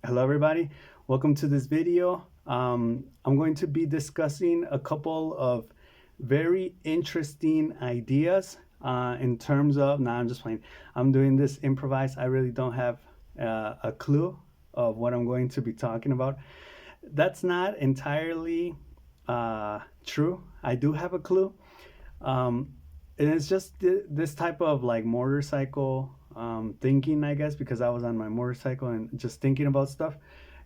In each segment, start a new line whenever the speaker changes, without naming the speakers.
Hello everybody, welcome to this video. I'm going to be discussing a couple of very interesting ideas in terms of, nah, I'm just playing. I'm doing this improvised. I really don't have a clue of what I'm going to be talking about. That's not entirely true. I do have a clue. Um, and it's just this type of like motorcycle thinking, I guess, because I was on my motorcycle and just thinking about stuff.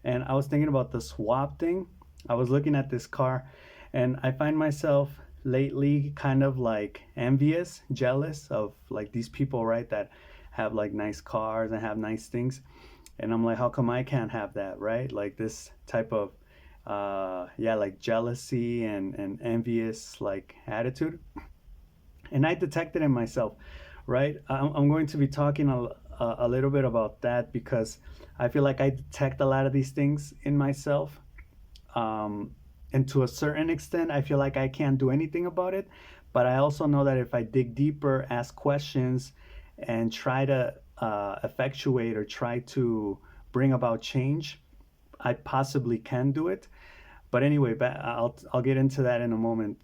And I was thinking about the swap thing. I was looking at this car, and I find myself lately kind of like envious, jealous of like these people, right, that have like nice cars and have nice things. And I'm like, how come I can't have that, right? Like this type of yeah, like jealousy and envious like attitude. And I detected in myself, right? I'm going to be talking a little bit about that because I feel like I detect a lot of these things in myself. Um, and to a certain extent, I feel like I can't do anything about it. But I also know that if I dig deeper, ask questions, and try to effectuate or try to bring about change, I possibly can do it. But anyway, I'll get into that in a moment.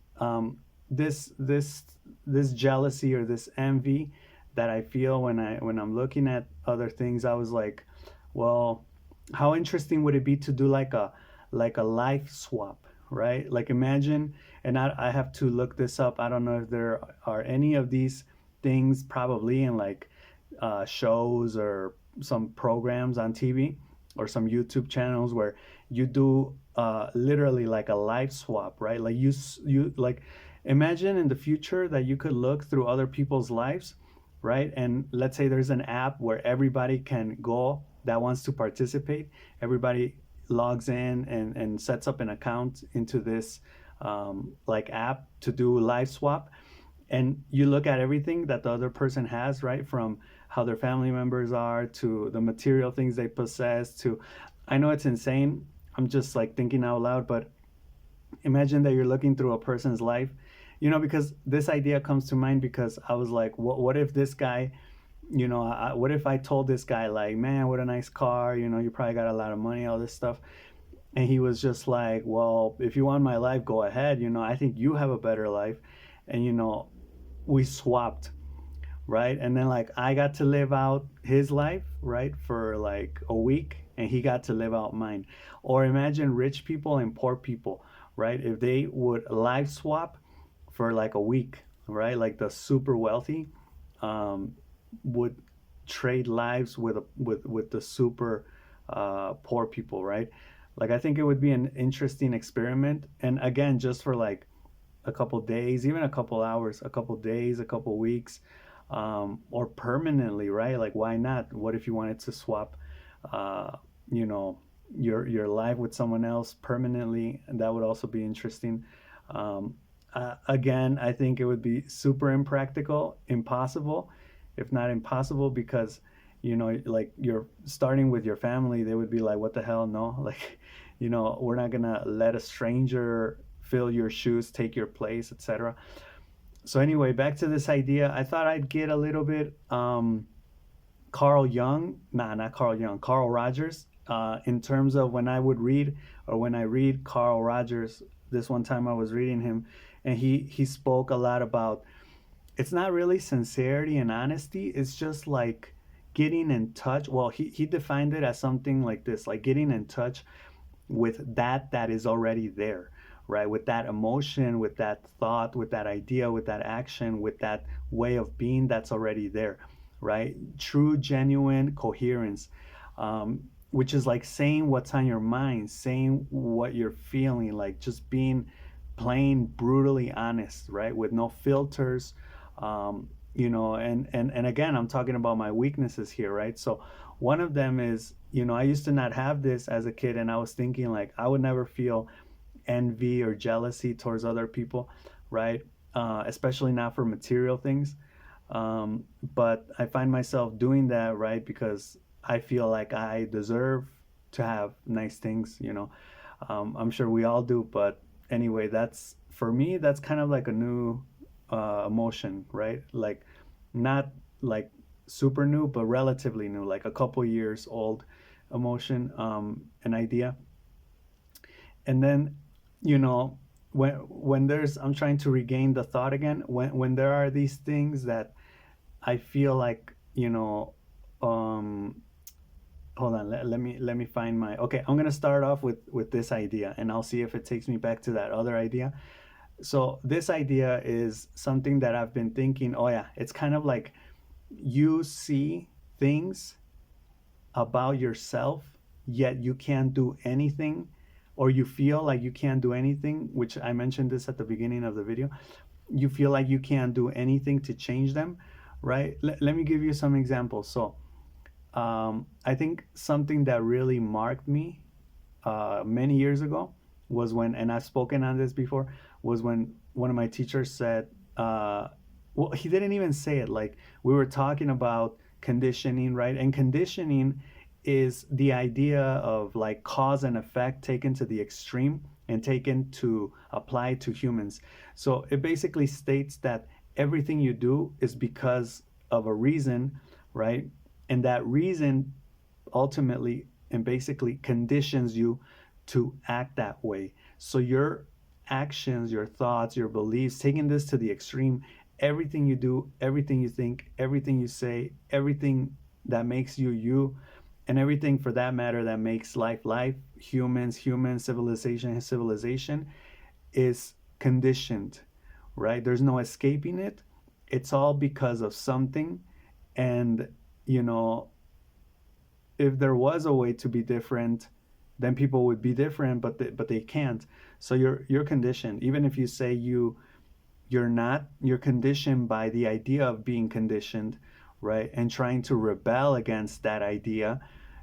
This this this jealousy or this envy that I feel when I'm looking at other things, I was like, well, how interesting would it be to do like a life swap, right? Like imagine, and I have to look this up. I don't know if there are any of these things probably in like shows or some programs on TV or some YouTube channels where you do literally like a life swap, right? Like you like imagine in the future that you could look through other people's lives, right? And let's say there's an app where everybody can go that wants to participate. Everybody logs in and sets up an account into this like app to do live swap, and you look at everything that the other person has, right, from how their family members are to the material things they possess to, I know it's insane, I'm just like thinking out loud, but imagine that you're looking through a person's life, because this idea comes to mind because I was like, what if this guy, what if I told this guy like, man, what a nice car, you probably got a lot of money, all this stuff, and he was just like, well, if you want my life, go ahead, I think you have a better life. And we swapped, right? And then like I got to live out his life, right, for like a week, and he got to live out mine. Or imagine rich people and poor people, right? If they would live swap for like a week, right? Like the super wealthy um, would trade lives with the super poor people, right? Like I think it would be an interesting experiment. And again, just for like a couple days, even a couple hours, a couple days, a couple weeks, or permanently, right? Like, why not? What if you wanted to swap, uh, you know, your life with someone else permanently? And that would also be interesting. Um, again, I think it would be super impractical, impossible, if not impossible, because like you're starting with your family, they would be like, "What the hell? No!" Like, we're not gonna let a stranger fill your shoes, take your place, etc. So anyway, back to this idea. I thought I'd get a little bit Carl Jung, nah, not Carl Jung, Carl Rogers, in terms of when I would read or when I read Carl Rogers. This one time I was reading him, and he spoke a lot about, it's not really sincerity and honesty. It's just like getting in touch. Well, he defined it as something like this, like getting in touch with that is already there, right? With that emotion, with that thought, with that idea, with that action, with that way of being that's already there, right? True, genuine coherence, which is like saying what's on your mind, saying what you're feeling, like just being plain brutally honest, right? With no filters. And again, I'm talking about my weaknesses here, right? So one of them is, I used to not have this as a kid, and I was thinking like I would never feel envy or jealousy towards other people, right? Especially not for material things. But I find myself doing that, right? Because I feel like I deserve to have nice things, I'm sure we all do, but anyway, that's for me, that's kind of like a new emotion, right? Like not like super new, but relatively new, like a couple years old. emotion, an idea. And then, you know, when there's, I'm trying to regain the thought again, when there are these things that I feel like, um hold on, let me find my, okay, I'm gonna start off with this idea, and I'll see if it takes me back to that other idea. So this idea is something that I've been thinking, oh yeah, it's kind of like you see things about yourself, yet you can't do anything, or you feel like you can't do anything, which I mentioned this at the beginning of the video. You feel like you can't do anything to change them, right? Let me give you some examples. So I think something that really marked me many years ago was when, and I've spoken on this before, was when one of my teachers said, well, he didn't even say it. Like, we were talking about conditioning, right? And conditioning is the idea of like cause and effect taken to the extreme and taken to apply to humans. So it basically states that everything you do is because of a reason, right? And that reason ultimately and basically conditions you to act that way. So your actions, your thoughts, your beliefs, taking this to the extreme, everything you do, everything you think, everything you say, everything that makes you you, and everything for that matter that makes life life, humans human, civilization civilization, is conditioned, right? There's no escaping it. It's all because of something. And you know if there was a way to be different, then people would be different, but they can't. So you're conditioned. Even if you say you're not, you're conditioned by the idea of being conditioned, right? And trying to rebel against that idea.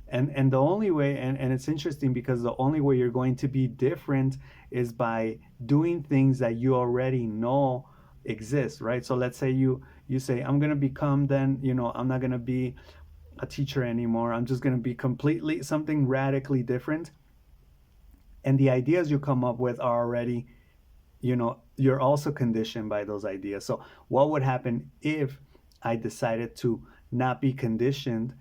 And the only way, and it's interesting because the only way you're going to be different is by doing things that you already know exist, right? So let's say you say, I'm gonna become, then I'm not gonna be a teacher anymore. I'm just going to be completely something radically different. And the ideas you come up with are already, you're also conditioned by those ideas. So, what would happen if I decided to not be conditioned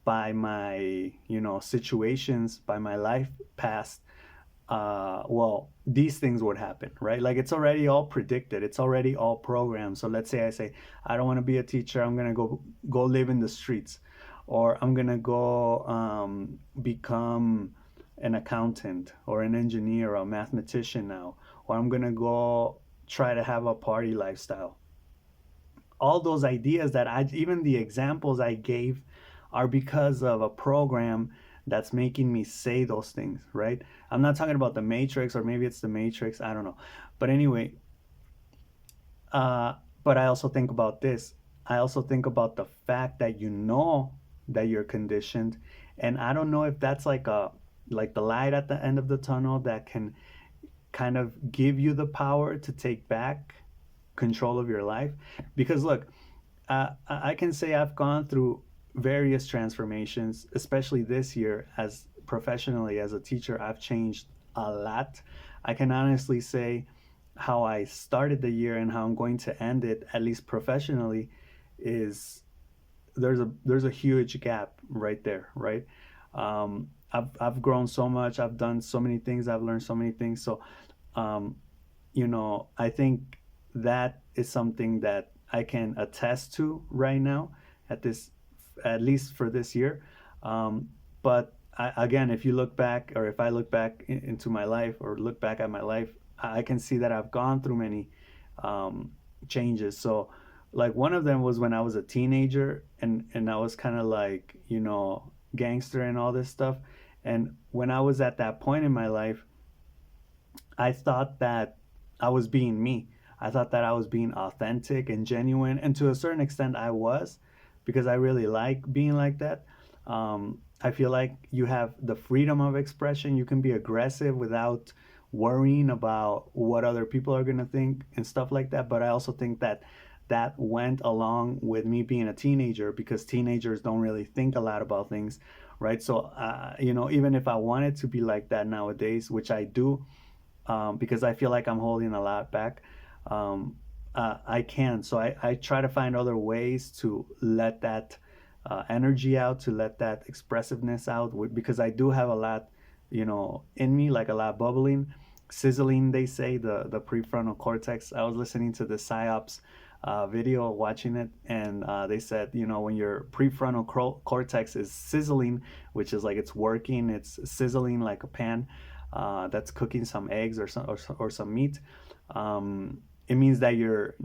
by my, situations, by my life past? Well, these things would happen, right? Like, it's already all predicted. It's already all programmed. So let's say I say, I don't want to be a teacher. I'm gonna go live in the streets, or I'm gonna go become an accountant or an engineer or a mathematician now, or I'm gonna go try to have a party lifestyle. All those ideas that even the examples I gave are because of a program that's making me say those things, right? I'm not talking about the Matrix, or maybe it's the Matrix, I don't know. But anyway, uh, but I also think about this. I also think about the fact that that you're conditioned, and I don't know if that's like the light at the end of the tunnel that can kind of give you the power to take back control of your life. Because look, I can say I've gone through various transformations, especially this year as professionally as a teacher. I've changed a lot. I can honestly say how I started the year and how I'm going to end it, at least professionally, is there's a huge gap right there, right? I've grown so much. I've done so many things. I've learned so many things. So um, I think that is something that I can attest to right now at this, at least for this year. But again, if you look back, or if I look back into my life, or look back at my life, I can see that I've gone through many um, changes. So, like, one of them was when I was a teenager, and I was kind of like, gangster and all this stuff. And when I was at that point in my life, I thought that I was being me. I thought that I was being authentic and genuine, and to a certain extent, I was, because I really like being like that. I feel like you have the freedom of expression. You can be aggressive without worrying about what other people are gonna think and stuff like that. But I also think that that went along with me being a teenager, because teenagers don't really think a lot about things, right? So, even if I wanted to be like that nowadays, which I do, because I feel like I'm holding a lot back. I can. So I try to find other ways to let that energy out, to let that expressiveness out, because I do have a lot, in me, like a lot bubbling, sizzling, they say, the prefrontal cortex. I was listening to the psyops video, watching it, and they said, when your prefrontal cortex is sizzling, which is like it's working, it's sizzling like a pan that's cooking some eggs or some meat. It means that you're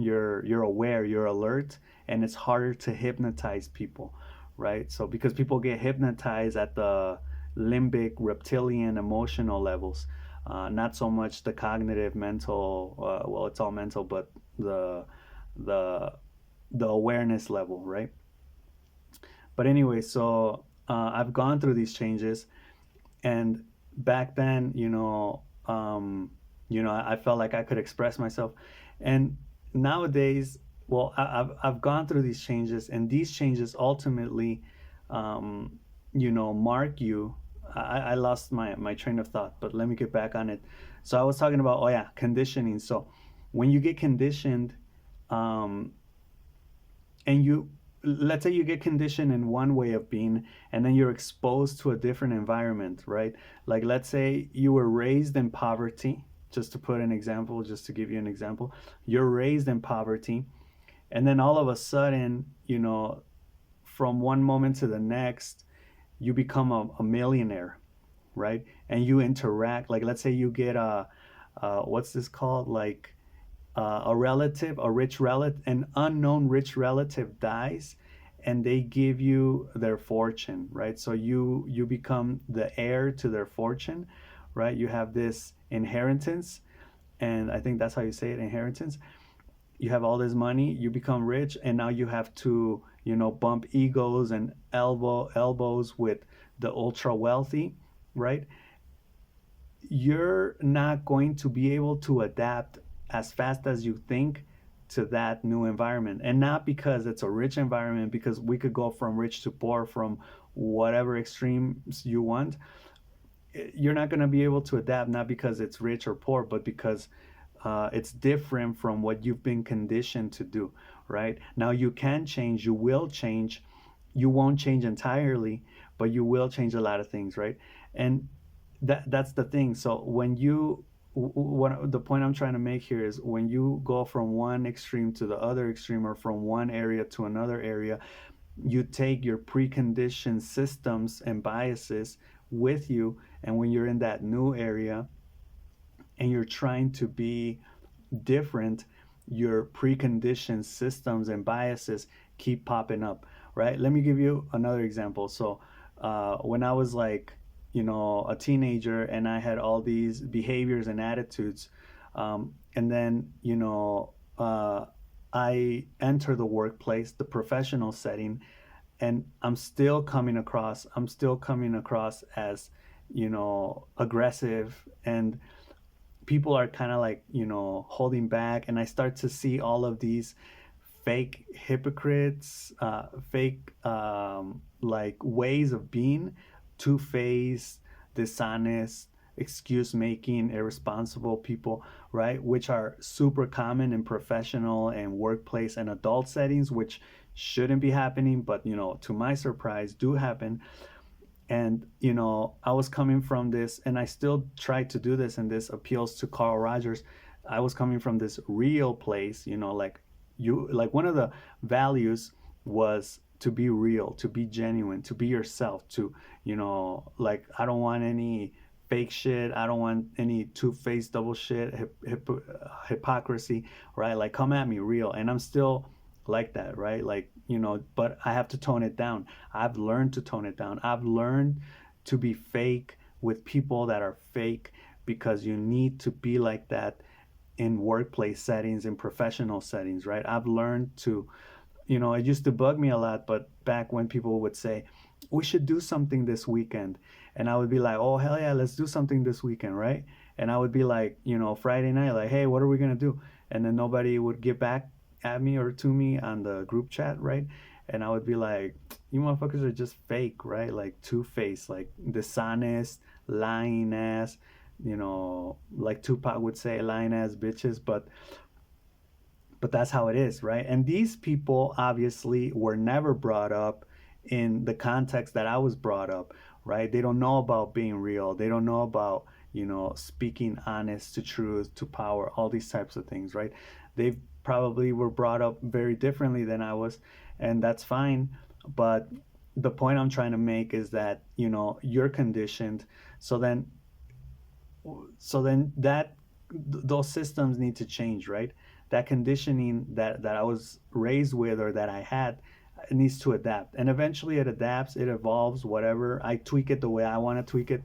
aware, you're alert, and it's harder to hypnotize people, right? So because people get hypnotized at the limbic, reptilian, emotional levels, not so much the cognitive, mental. Well, it's all mental, but the the the awareness level, right? But anyway, so I've gone through these changes, and back then, I felt like I could express myself, and nowadays, well, I've gone through these changes, and these changes ultimately, um, mark you. I lost my train of thought, but let me get back on it. So I was talking about, oh yeah, conditioning. So when you get conditioned, um, and let's say you get conditioned in one way of being, and then you're exposed to a different environment, right? Like, let's say you were raised in poverty, just to put an example, just to give you an example. You're raised in poverty, and then all of a sudden, from one moment to the next, you become a millionaire, right? And you interact, like, let's say you get what's this called, like, a relative, a rich relative, an unknown rich relative dies, and they give you their fortune, right? So you become the heir to their fortune, right? You have this inheritance, and I think that's how you say it, inheritance. You have all this money, you become rich, and now you have to, bump egos and elbows with the ultra wealthy, right? You're not going to be able to adapt as fast as you think to that new environment. And not because it's a rich environment, because we could go from rich to poor, from whatever extremes you want. You're not going to be able to adapt, not because it's rich or poor, but because it's different from what you've been conditioned to do, right? Now you can change, you will change. You won't change entirely, but you will change a lot of things, right? And that's the thing. So when you what the point I'm trying to make here is, when you go from one extreme to the other extreme, or from one area to another area, you take your preconditioned systems and biases with you, and when you're in that new area and you're trying to be different, your preconditioned systems and biases keep popping up, right? Let me give you another example. So, when I was like, a teenager, and I had all these behaviors and attitudes, and then, I enter the workplace, the professional setting, and I'm still coming across as, aggressive, and people are kind of like, holding back, and I start to see all of these fake hypocrites, fake, like, ways of being, two-faced, dishonest, excuse making, irresponsible people, right? Which are super common in professional and workplace and adult settings, which shouldn't be happening, but, to my surprise, do happen. And, I was coming from this, and I still try to do this, and this appeals to Carl Rogers. I was coming from this real place, like, one of the values was to be real, to be genuine, to be yourself, to, like, I don't want any fake shit, I don't want any two-faced double shit, hypocrisy, right? Like, come at me real. And I'm still like that, right? Like, but I have to tone it down. I've learned to tone it down. I've learned to be fake with people that are fake, because you need to be like that in workplace settings, in professional settings, right? I've learned to, it used to bug me a lot, but back when people would say, we should do something this weekend, and I would be like, oh, hell yeah, let's do something this weekend, right? And I would be like, Friday night, like, hey, what are we gonna do? And then nobody would get back at me or to me on the group chat, right? And I would be like, you motherfuckers are just fake, right? Like, two-faced, like, dishonest, lying ass, like Tupac would say, lying ass bitches. But that's how it is, right? And these people obviously were never brought up in the context that I was brought up, right? They don't know about being real. They don't know about, speaking honest to truth, to power, all these types of things, right? They probably were brought up very differently than I was, and that's fine. But the point I'm trying to make is that, you're conditioned. So then, that those systems need to change, right? That conditioning that I was raised with, or that I had, it needs to adapt, and eventually it adapts, it evolves, whatever. I tweak it the way I want to tweak it.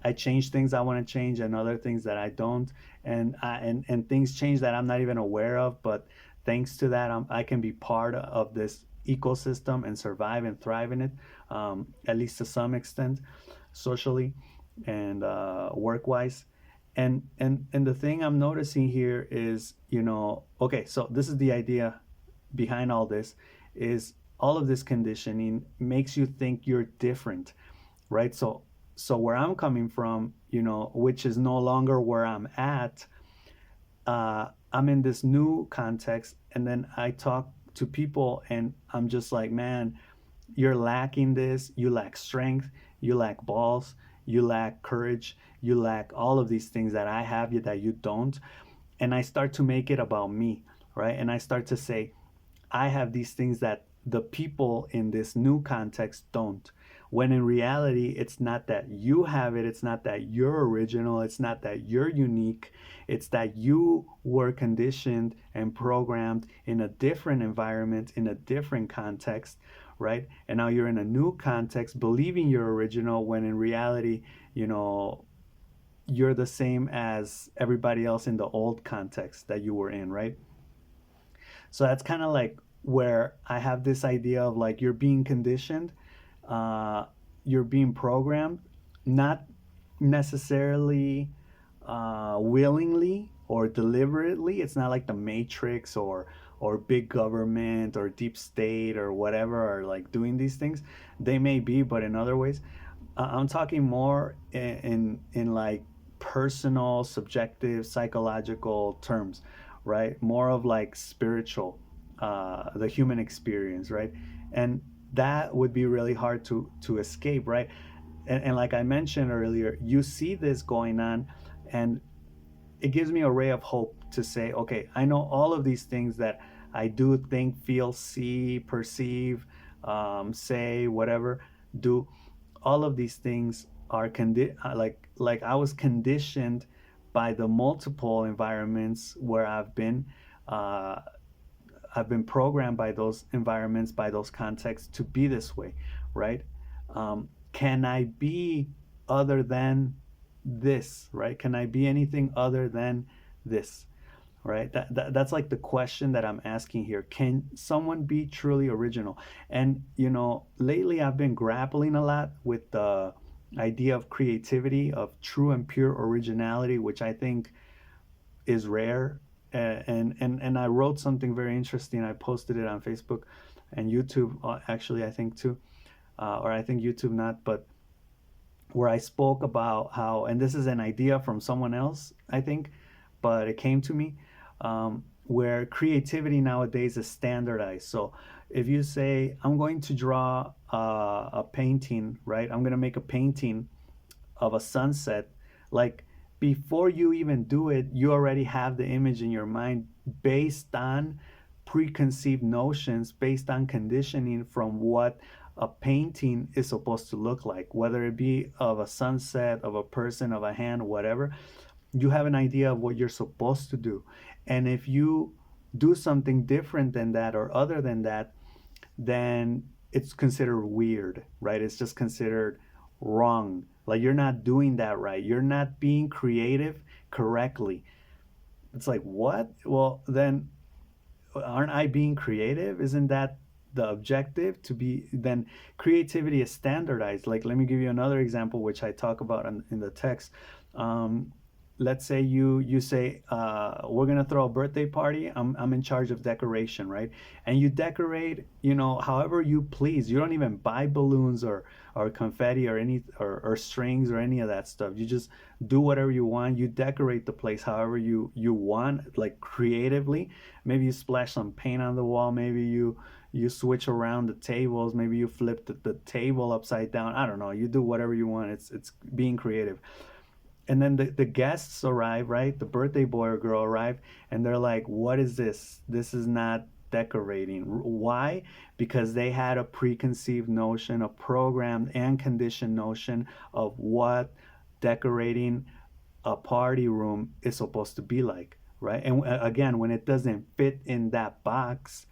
I change things I want to change, and other things that I don't, and things change that I'm not even aware of. But thanks to that, I can be part of this ecosystem and survive and thrive in it, at least to some extent, socially and work wise. And the thing I'm noticing here is, okay, so this is the idea behind all this, is all of this conditioning makes you think you're different, right? So where I'm coming from, which is no longer where I'm at, I'm in this new context, and then I talk to people, and I'm just like, man, you're lacking this. You lack strength. You lack balls. You lack courage. You lack all of these things that I have that you don't. And I start to make it about me, right? And I start to say, I have these things that the people in this new context don't. When in reality, it's not that you have it, it's not that you're original, it's not that you're unique, it's that you were conditioned and programmed in a different environment, in a different context, right? And now you're in a new context believing you're original, when in reality, you're the same as everybody else in the old context that you were in, right? So that's kind of like where I have this idea of, like, you're being conditioned, uh, you're being programmed, not necessarily willingly or deliberately. It's not like the Matrix, or big government or deep state or whatever are like doing these things. They may be, but in other ways. I'm talking more in like personal, subjective, psychological terms, right? More of like spiritual, the human experience, right? And that would be really hard to escape, right? And like I mentioned earlier, you see this going on, and it gives me a ray of hope to say, okay, I know all of these things that I do think, feel, see, perceive, say, whatever, do. All of these things are like I was conditioned by the multiple environments where uh, I've been programmed by those environments, by those contexts, to be this way, right? Can I be other than this, right? Can I be anything other than this, right? That's like the question that I'm asking here. Can someone be truly original? And, lately I've been grappling a lot with the idea of creativity, of true and pure originality, which I think is rare. And I wrote something very interesting. I posted it on Facebook and YouTube, actually, I think too, or I think YouTube not, but where I spoke about how, and this is an idea from someone else, I think, but it came to me, where creativity nowadays is standardized. So if you say, I'm going to draw a painting, right? I'm going to make a painting of a sunset, like, before you even do it, you already have the image in your mind based on preconceived notions, based on conditioning from what a painting is supposed to look like, whether it be of a sunset, of a person, of a hand, whatever. You have an idea of what you're supposed to do. And if you do something different than that or other than that, then it's considered weird, right? It's just considered wrong. Like, you're not doing that right. You're not being creative correctly. It's like, what? Well, then aren't I being creative? Isn't that the objective? To be, then creativity is standardized. Like, let me give you another example, which I talk about in the text. um, let's say you say, we're gonna throw a birthday party. I'm in charge of decoration, right? And you decorate, however you please. You don't even buy balloons or confetti or or strings or any of that stuff. You just do whatever you want. You decorate the place however you want, like creatively. Maybe you splash some paint on the wall. Maybe you switch around the tables, maybe you flip the table upside down. I don't know, you do whatever you want. It's being creative. And then the guests arrive, right? The birthday boy or girl arrive, and they're like, what is this? This is not decorating. Why? Because they had a preconceived notion, a programmed and conditioned notion of what decorating a party room is supposed to be like, right? And again, when it doesn't fit in that box,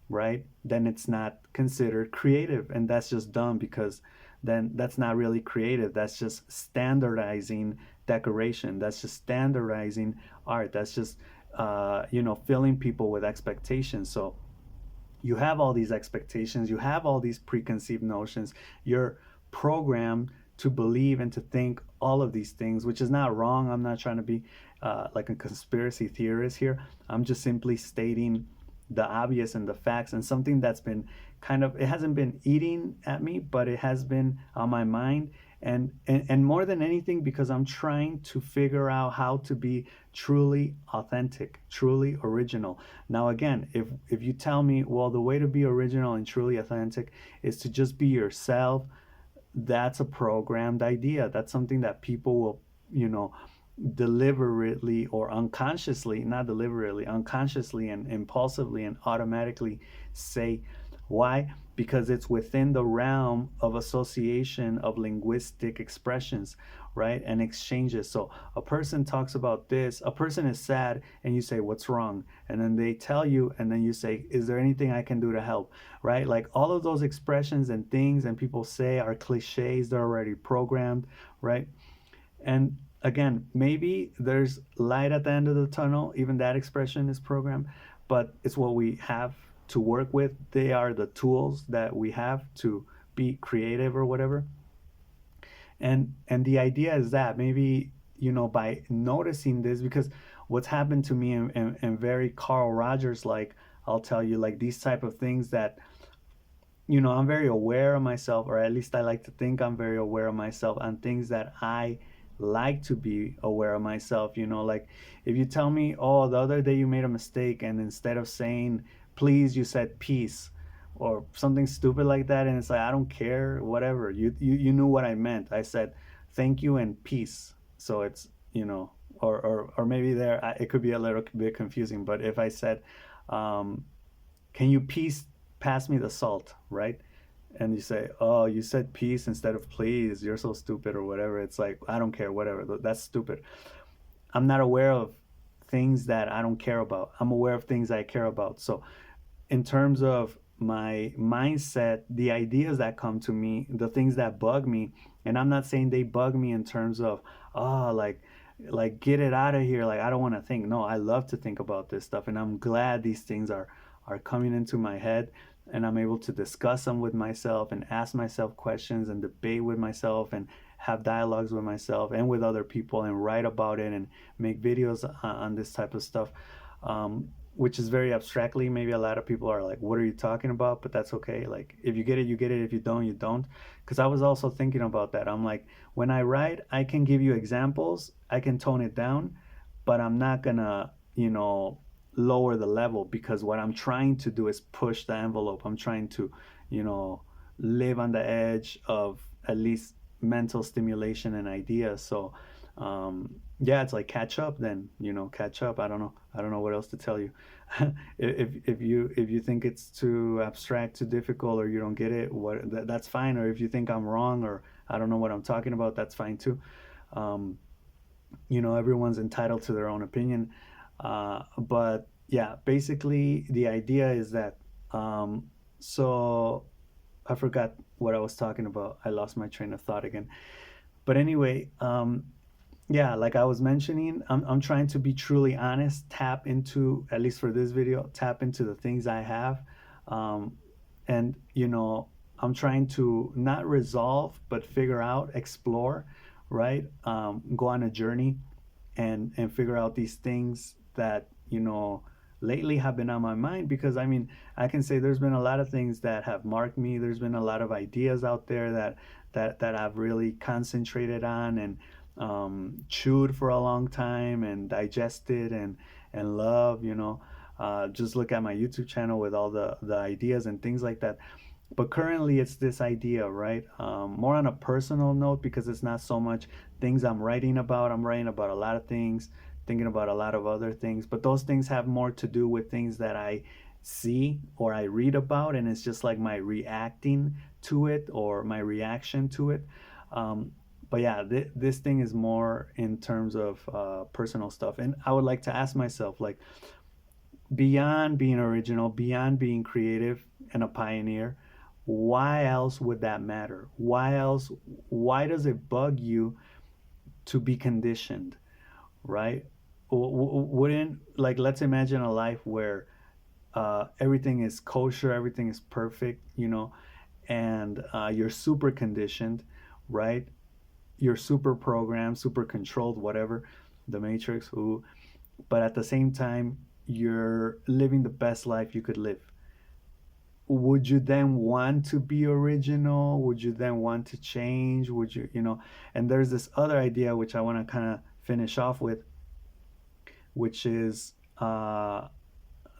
right, then it's not considered creative, and that's just dumb, because then that's not really creative. That's just standardizing decoration. That's just standardizing art. That's just filling people with expectations. So you have all these expectations, you have all these preconceived notions, you're programmed to believe and to think all of these things, which is not wrong. I'm not trying to be like a conspiracy theorist here. I'm just simply stating the obvious and the facts, and something that's been kind of, it hasn't been eating at me, but it has been on my mind. And more than anything, because I'm trying to figure out how to be truly authentic, truly original. Now again, if you tell me, well, the way to be original and truly authentic is to just be yourself, that's a programmed idea. That's something that people will, you know, deliberately or unconsciously, not deliberately, unconsciously and impulsively and automatically say. Why? Because it's within the realm of association of linguistic expressions, right? And exchanges. So a person talks about this, a person is sad, and you say, what's wrong? And then they tell you, and then you say, is there anything I can do to help? Right? Like all of those expressions and things and people say are cliches, they're already programmed, right? And again, maybe there's light at the end of the tunnel. Even that expression is programmed, but it's what we have to work with. They are the tools that we have to be creative or whatever. And the idea is that maybe, by noticing this, because what's happened to me, and very Carl Rogers, like, I'll tell you, like these type of things that, I'm very aware of myself, or at least I like to think I'm very aware of myself and things that I like to be aware of myself. Like if you tell me, oh, the other day you made a mistake, and instead of saying please, you said peace, or something stupid like that, and it's like, I don't care, whatever. You knew what I meant. I said thank you and peace. So it's, or maybe there it could be a little bit confusing, but if I said, can you please pass me the salt, right? And you say, oh, you said peace instead of please, you're so stupid, or whatever. It's like, I don't care, whatever, that's stupid. I'm not aware of things that I don't care about. I'm aware of things I care about. So in terms of my mindset, the ideas that come to me, the things that bug me, and I'm not saying they bug me in terms of, oh, like get it out of here, like I don't want to think. No, I love to think about this stuff, and I'm glad these things are coming into my head, and I'm able to discuss them with myself and ask myself questions and debate with myself and have dialogues with myself and with other people and write about it and make videos on this type of stuff, which is very abstractly. Maybe a lot of people are like, what are you talking about? But that's okay. Like if you get it, you get it. If you don't, you don't. Because I was also thinking about that. I'm like, when I write, I can give you examples, I can tone it down, but I'm not gonna, lower the level, because what I'm trying to do is push the envelope. I'm trying to, live on the edge of at least mental stimulation and ideas. So yeah, it's like catch up then, catch up. I don't know what else to tell you. If you think it's too abstract, too difficult, or you don't get it, that's fine. Or if you think I'm wrong, or I don't know what I'm talking about, that's fine too. um, Everyone's entitled to their own opinion. But yeah, basically the idea is that, so I forgot what I was talking about. I lost my train of thought again. But anyway, yeah, like I was mentioning, I'm trying to be truly honest, tap into, at least for this video, tap into the things I have. Um, and, I'm trying to not resolve, but figure out, explore, right? Go on a journey and figure out these things that, lately have been on my mind. Because I mean, I can say there's been a lot of things that have marked me. There's been a lot of ideas out there that I've really concentrated on and chewed for a long time and digested and love. Just look at my YouTube channel with all the ideas and things like that. But currently it's this idea, right? More on a personal note, because it's not so much things I'm writing about. I'm writing about a lot of things, thinking about a lot of other things, but those things have more to do with things that I see or I read about, and it's just like my reacting to it or my reaction to it. um, but yeah, this thing is more in terms of personal stuff, and I would like to ask myself, like, beyond being original, beyond being creative and a pioneer, why else would that matter? Why else? Why does it bug you to be conditioned, right? Wouldn't, like, let's imagine a life where everything is kosher, everything is perfect, and you're super conditioned, right? You're super programmed, super controlled, whatever, the Matrix, who, but at the same time, you're living the best life you could live. Would you then want to be original? Would you then want to change? Would you? And there's this other idea which I want to kind of finish off with, which is the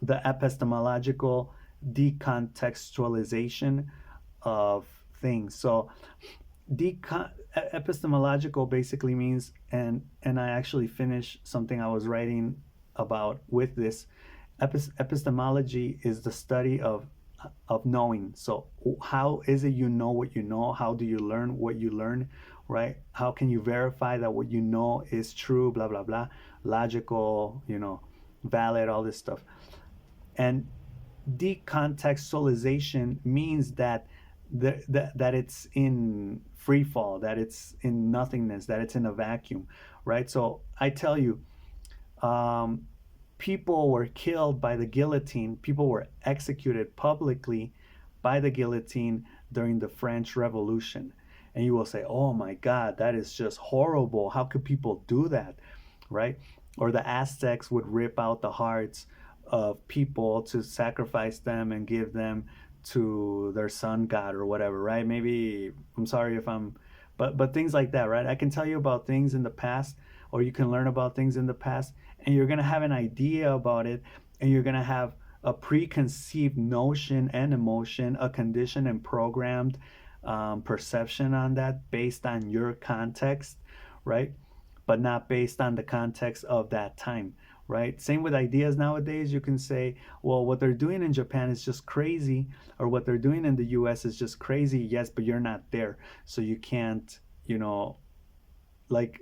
epistemological decontextualization of things. So decon epistemological basically means, and I actually finished something I was writing about with this. Epistemology is the study of knowing. So how is it you know what you know? How do you learn what you learn, right? How can you verify that what you know is true, blah blah blah, logical, valid, all this stuff. And decontextualization means that that it's in free fall, that it's in nothingness, that it's in a vacuum, right? So I tell you, um, people were killed by the guillotine, people were executed publicly by the guillotine during the French Revolution. And you will say, oh my God, that is just horrible. How could people do that, right? Or the Aztecs would rip out the hearts of people to sacrifice them and give them to their sun god or whatever, right? Maybe, I'm sorry if I'm, but things like that, right? I can tell you about things in the past, or you can learn about things in the past, and you're going to have an idea about it, and you're going to have a preconceived notion and emotion, a conditioned and programmed perception on that based on your context, right? But not based on the context of that time, right? Same with ideas nowadays. You can say, well, what they're doing in Japan is just crazy, or what they're doing in the US is just crazy. Yes, but you're not there. So you can't, like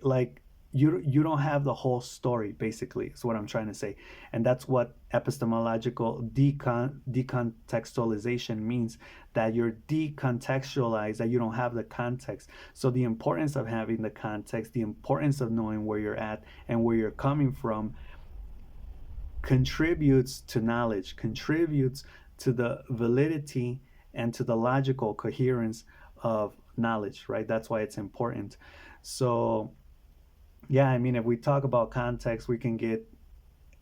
you don't have the whole story, basically, is what I'm trying to say. And that's what epistemological decontextualization means, that you're decontextualized, that you don't have the context. So the importance of having the context, the importance of knowing where you're at and where you're coming from, contributes to knowledge, contributes to the validity and to the logical coherence of knowledge, right? That's why it's important. So yeah, I mean, if we talk about context, we can get.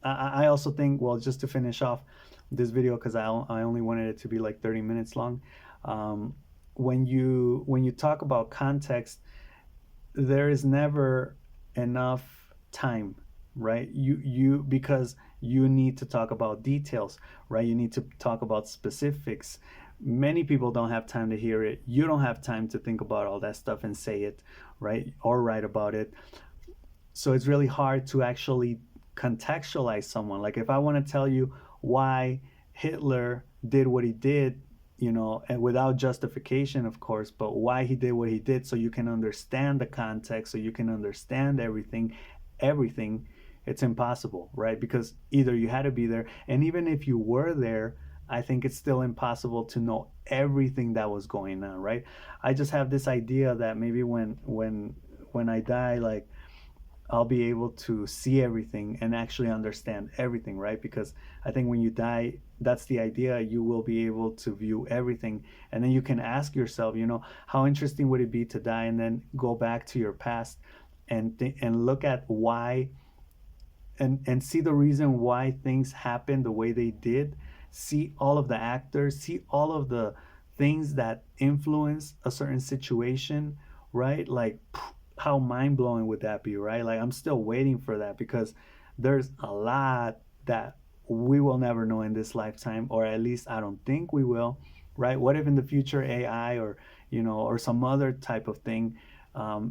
I also think, well, just to finish off this video, because I only wanted it to be like 30 minutes long. Um, when you talk about context, there is never enough time, right? You because you need to talk about details, right? You need to talk about specifics. Many people don't have time to hear it. You don't have time to think about all that stuff and say it, right? Or write about it. So it's really hard to actually contextualize someone. Like, if I want to tell you why Hitler did what he did, and without justification, of course, but why he did what he did, so you can understand the context, so you can understand everything, it's impossible, right? Because either you had to be there, and even if you were there, I think it's still impossible to know everything that was going on, right? I just have this idea that maybe when I die, like, I'll be able to see everything and actually understand everything, right? Because I think when you die, that's the idea. You will be able to view everything. And then you can ask yourself, how interesting would it be to die and then go back to your past and look at why, and see the reason why things happened the way they did. See all of the actors, see all of the things that influence a certain situation, right? Like, how mind blowing would that be, right? Like, I'm still waiting for that, because there's a lot that we will never know in this lifetime, or at least I don't think we will, right? What if in the future AI, or or some other type of thing,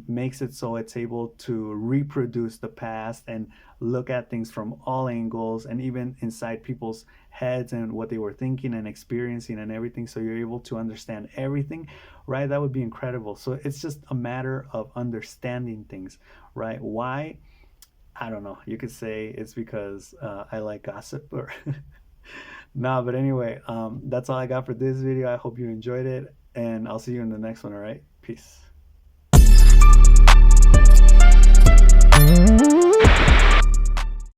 makes it so it's able to reproduce the past and look at things from all angles, and even inside people's heads and what they were thinking and experiencing and everything, so you're able to understand everything, right? That would be incredible. So it's just a matter of understanding things, right? Why? I don't know. You could say it's because I like gossip, or nah, but anyway, that's all I got for this video. I hope you enjoyed it, and I'll see you in the next one. All right, peace.